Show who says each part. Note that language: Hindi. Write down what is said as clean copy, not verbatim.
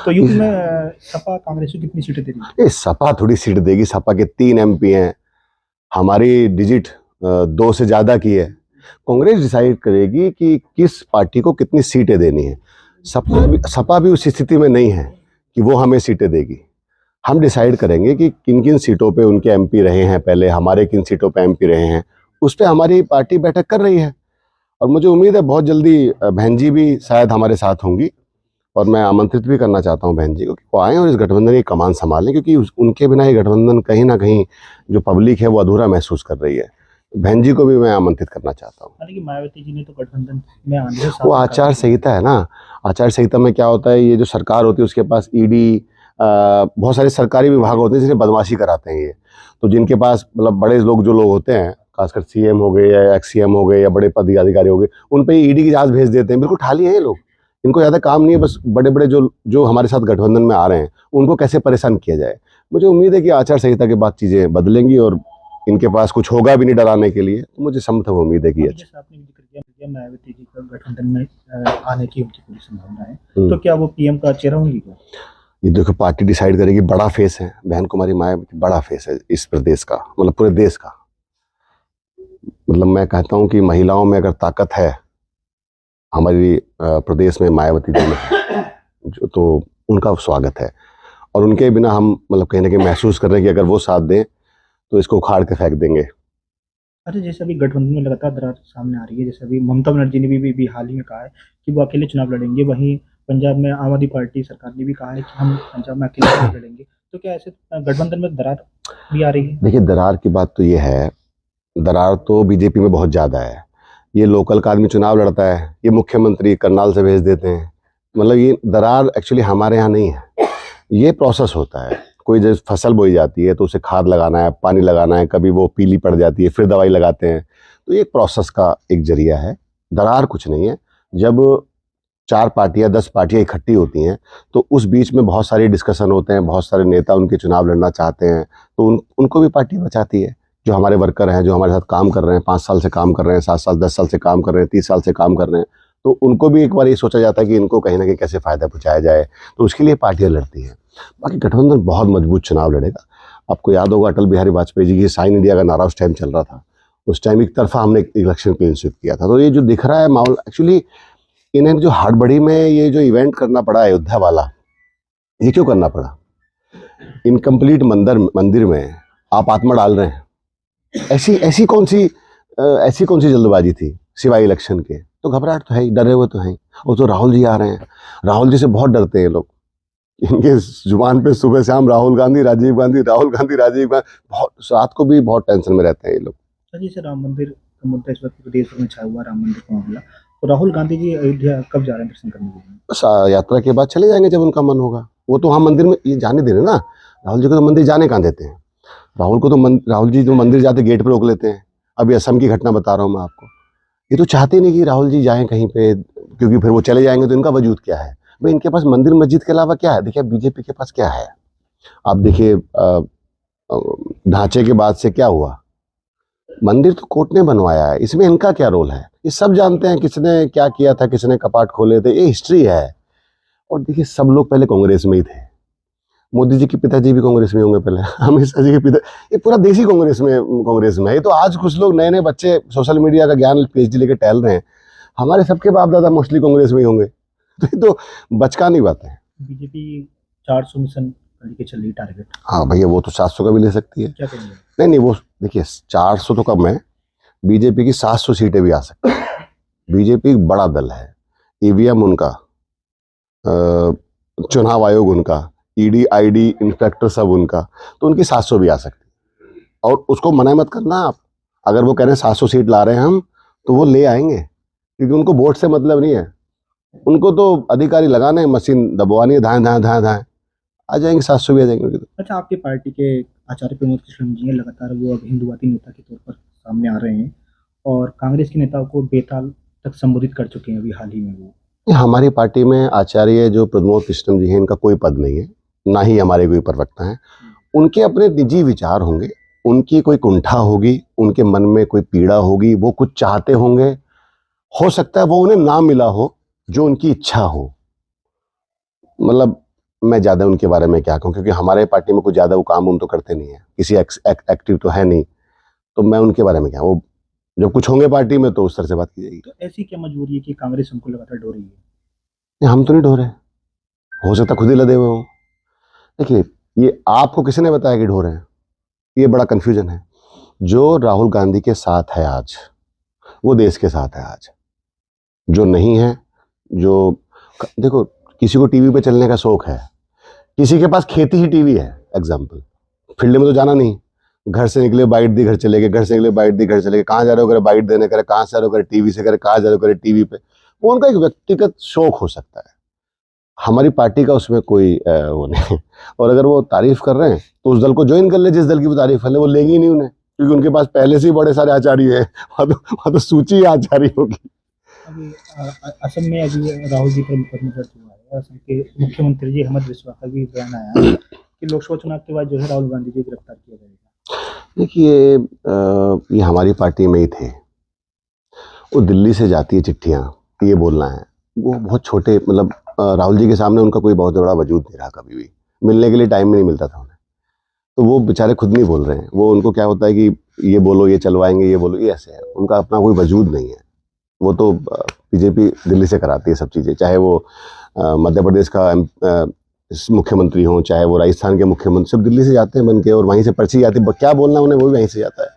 Speaker 1: तो यूपी में सपा कांग्रेस को कितनी सीटें दे रही है?
Speaker 2: ये सपा थोड़ी सीट देगी, सपा के 3 MP हैं, हमारी डिजिट 2 से ज्यादा की है। कांग्रेस डिसाइड करेगी कि किस पार्टी को कितनी सीटें देनी है। सपा भी उस स्थिति में नहीं है कि वो हमें सीटें देगी। हम डिसाइड करेंगे कि किन किन सीटों पे उनके MP रहे हैं, पहले हमारे किन सीटों पे MP रहे हैं, उस पर हमारी पार्टी बैठक कर रही है। और मुझे उम्मीद है बहुत जल्दी बहन जी भी शायद हमारे साथ होंगी, और मैं आमंत्रित भी करना चाहता हूं बहन जी को कि वो आएँ और इस गठबंधन की कमान संभालें, क्योंकि उनके बिना ये गठबंधन कहीं ना कहीं जो पब्लिक है वो अधूरा महसूस कर रही है। बहन जी को भी मैं आमंत्रित करना चाहता हूँ।
Speaker 1: कि मायावती जी ने तो गठबंधन में आने से
Speaker 2: वो आचार संहिता है ना, आचार संहिता में क्या होता है, ये जो सरकार होती है उसके पास ED बहुत सारे सरकारी विभाग होते हैं जिन्हें बदमाशी कराते हैं ये। तो जिनके पास मतलब बड़े लोग जो लोग होते हैं, खासकर CM हो गए या XCM हो गए या बड़े पदाधिकारी हो गए, उन पे ED की जांच भेज देते हैं। बिल्कुल ठाली है ये लोग, इनको ज़्यादा काम नहीं है, बस बड़े बड़े जो हमारे साथ गठबंधन में आ रहे हैं उनको कैसे परेशान किया जाए। मुझे उम्मीद है कि आचार संहिता के बाद चीज़ें बदलेंगी और इनके पास कुछ होगा भी नहीं डराने के लिए। तो मुझे संभव उम्मीद है कि
Speaker 1: जैसे आपने जिक्र किया मायावती जी का गठबंधन में आने की उनकी पूरी संभावना है, तो क्या वो PM का चेहरा होंगी क्या?
Speaker 2: ये देखो, पार्टी डिसाइड करेगी। बड़ा फेस है बहन कुमारी मायावती, बड़ा फेस है इस प्रदेश का, मतलब पूरे देश का। मतलब मैं कहता हूँ कि महिलाओं में अगर ताकत है हमारी प्रदेश में, मायावती जी में जो, तो उनका स्वागत है। और उनके बिना हम मतलब कहीं ना कहीं महसूस कर रहे हैं कि अगर वो साथ दें तो इसको उखाड़ के फेंक देंगे।
Speaker 1: अच्छा, जैसे अभी गठबंधन में लगातार दरार सामने आ रही है, जैसे अभी ममता बनर्जी ने भी हाल ही में कहा है कि वो अकेले चुनाव लड़ेंगे, वहीं पंजाब में आम आदमी पार्टी सरकार ने भी कहा है कि हम पंजाब में अकेले चुनाव लड़ेंगे। तो क्या ऐसे गठबंधन में दरार भी आ रही है?
Speaker 2: देखिए, दरार की बात तो ये है, दरार तो बीजेपी में बहुत ज़्यादा है। ये लोकल का आदमी चुनाव लड़ता है, ये मुख्यमंत्री करनाल से भेज देते हैं। मतलब ये दरार एक्चुअली हमारे यहाँ नहीं है, ये प्रोसेस होता है। कोई जैसे फसल बोई जाती है तो उसे खाद लगाना है, पानी लगाना है, कभी वो पीली पड़ जाती है, फिर दवाई लगाते हैं। तो ये एक प्रोसेस का एक जरिया है, दरार कुछ नहीं है। जब 4 पार्टियां 10 पार्टियां इकट्ठी होती हैं तो उस बीच में बहुत सारे डिस्कशन होते हैं, बहुत सारे नेता उनके चुनाव लड़ना चाहते हैं, तो उनको भी पार्टी बचाती है। जो हमारे वर्कर हैं, जो हमारे साथ काम कर रहे हैं, 5 साल से काम कर रहे हैं, 7 साल 10 साल से काम कर रहे हैं, 30 साल से काम कर रहे हैं, तो उनको भी एक बार ये सोचा जाता है कि इनको कहीं ना कहीं कैसे फ़ायदा पहुँचाया जाए, तो उसके लिए पार्टियाँ लड़ती हैं। बाकी गठबंधन बहुत मजबूत चुनाव लड़ेगा। आपको याद होगा अटल बिहारी वाजपेयी जी की साइन इंडिया का नारा उस टाइम चल रहा था, उस टाइम एक तरफा हमने इलेक्शन क्लीन स्वीप किया था। तो ये जो दिख रहा है माहौल, एक्चुअली इन्हें जो हड़बड़ी में ये जो इवेंट करना पड़ा अयोध्या वाला, ये क्यों करना पड़ा? इनकम्प्लीट मंदिर में आप आत्मा डाल रहे हैं। ऐसी कौन सी जल्दबाजी थी सिवाय इलेक्शन के? तो घबराहट तो है ही, डरे हुए तो हैं। और तो राहुल जी आ रहे हैं, राहुल जी से बहुत डरते हैं लोग। इनके जुबान पे सुबह शाम राहुल गांधी राजीव गांधी, राहुल गांधी राजीव गांधी, बहुत रात को भी बहुत टेंशन में रहते हैं ये लोग।
Speaker 1: जैसे राम मंदिर का मुद्दा इस वक्त प्रदेश भर में छाया हुआ, राम मंदिर का मामला, तो राहुल गांधी जी अयोध्या कब जा रहे हैं दर्शन करने के लिए?
Speaker 2: बस यात्रा के बाद चले जाएंगे जब उनका मन होगा। वो तो वहाँ मंदिर में ये जाने दे रहे ना, राहुल जी को तो मंदिर जाने कहाँ देते हैं? राहुल जी तो मंदिर जाते गेट पर रोक लेते हैं। अभी असम की घटना बता रहा हूँ मैं आपको। ये तो चाहते नहीं कि राहुल जी जाएं कहीं पे, क्योंकि फिर वो चले जाएंगे तो इनका वजूद क्या है भाई? इनके पास मंदिर मस्जिद के अलावा क्या है? देखिए बीजेपी के पास क्या है, आप देखिए ढांचे के बाद से क्या हुआ? मंदिर तो कोर्ट ने बनवाया है, इसमें इनका क्या रोल है? ये सब जानते हैं किसने क्या किया था, किसने कपाट खोले थे, ये हिस्ट्री है। और देखिए सब लोग पहले कांग्रेस में ही थे। मोदी जी के पिताजी भी कांग्रेस में होंगे पहले, अमित शाह जी के पिता, ये पूरा देश ही कांग्रेस में है। ये तो आज कुछ लोग नए बच्चे सोशल मीडिया का ज्ञान PhD लेके टहल रहे हैं, हमारे सबके बाप दादा मोस्टली कांग्रेस में ही होंगे। तो ये तो बचकानी बात है।
Speaker 1: बीजेपी 400 मिशन लेके चल रही टारगेट।
Speaker 2: हाँ भैया, वो तो 700 का भी ले सकती है।
Speaker 1: क्या कहेंगे?
Speaker 2: नहीं, वो देखिए 400 तो कम है, बीजेपी की 700 सीटें भी आ सकती है। बीजेपी एक बड़ा दल है, EVM उनका, चुनाव आयोग उनका, ED ID इंस्पेक्टर सब उनका, तो उनकी 700 भी आ सकती है। और उसको मना मत करना आप, अगर वो कह रहे हैं 700 सीट ला रहे हैं हम, तो वो ले आएंगे, क्योंकि उनको वोट से मतलब नहीं है। उनको तो अधिकारी लगाना है, मशीन दबवानी है, धाएं धाएं धाएं धाएं, आ जाएंगे 700 भी आ जाएंगे।
Speaker 1: अच्छा, आपकी पार्टी के आचार्य प्रमोद कृष्ण जी लगातार वो अब हिंदुवादी नेता के तौर पर सामने आ रहे हैं और कांग्रेस के नेताओं को बेताल तक संबोधित कर चुके हैं अभी हाल ही में। वो
Speaker 2: हमारी पार्टी में आचार्य जो प्रमोद कृष्ण जी हैं, इनका कोई पद नहीं है, ना ही हमारे कोई प्रवक्ता हैं। उनके अपने निजी विचार होंगे, उनकी कोई कुंठा होगी, उनके मन में कोई पीड़ा होगी, वो कुछ चाहते होंगे, हो सकता है वो उन्हें ना मिला हो जो उनकी इच्छा हो। मतलब मैं ज़्यादा उनके बारे में क्या कहूँ, क्योंकि हमारे पार्टी में कुछ ज़्यादा वो काम उन तो करते नहीं है, किसी एक्टिव तो है नहीं, तो मैं उनके बारे में क्या, वो जब कुछ होंगे पार्टी में तो उस तरह से बात की जाएगी।
Speaker 1: तो ऐसी क्या मजबूरी है कि कांग्रेस उनको लगातार ढो रही है?
Speaker 2: नहीं, हम तो नहीं ढो रहे, हो सकता खुद ही लदे हुए हों। देखिए, ये आपको किसी ने बताया कि ढो रहे हैं? ये बड़ा कन्फ्यूजन है। जो राहुल गांधी के साथ है आज, वो देश के साथ है आज। जो नहीं है, जो देखो, किसी को टीवी पे चलने का शौक है, किसी के पास खेती ही टीवी है, एग्जाम्पल, फील्ड में तो जाना नहीं, घर से निकले बाइट दी घर चले गए, घर से निकले बाइट दी घर चले गए, कहाँ जा रहे हो करे बाइट देने करे, कहाँ से आ रहे हो करे टीवी से करे, कहाँ जा रहे हो करे टीवी पे। वो उनका एक व्यक्तिगत शौक हो सकता है, हमारी पार्टी का उसमें कोई वो नहीं। और अगर वो तारीफ कर रहे हैं तो उस दल को ज्वाइन कर ले, जिस दल की वो तारीफ कर ले, वो लेंगे ही नहीं उन्हें, क्योंकि उनके पास पहले से ही बड़े सारे आचार्य हैं, वहाँ तो सूची ही आचार्य होगी।
Speaker 1: अभी असम में अभी राहुल जी पर मुकदमा दर्ज हुआ है। असम के मुख्यमंत्री जी हेमंत बिस्वा का भी बयान आया है कि लोकसभा चुनाव के बाद जो है राहुल गांधी जी को गिरफ्तार किया जाएगा।
Speaker 2: देखिए, ये हमारी पार्टी में ही थे, वो दिल्ली से जाती है चिट्ठियाँ, ये बोलना है, वो बहुत छोटे, मतलब राहुल जी के सामने उनका कोई बहुत बड़ा वजूद नहीं रहा, कभी भी मिलने के लिए टाइम भी नहीं मिलता था उन्हें, तो वो बेचारे खुद नहीं बोल रहे हैं। वो उनको क्या होता है कि ये बोलो, ये चलवाएंगे, ये बोलो, ये ऐसे है, उनका अपना कोई वजूद नहीं है। वो तो बीजेपी दिल्ली से कराती है सब चीज़ें, चाहे वो मध्य प्रदेश का मुख्यमंत्री हो, चाहे वो राजस्थान के मुख्यमंत्री, सब दिल्ली से जाते हैं बन के, और वहीं से पर्ची आती है, क्या बोलना उन्हें वो भी वहीं से जाता है।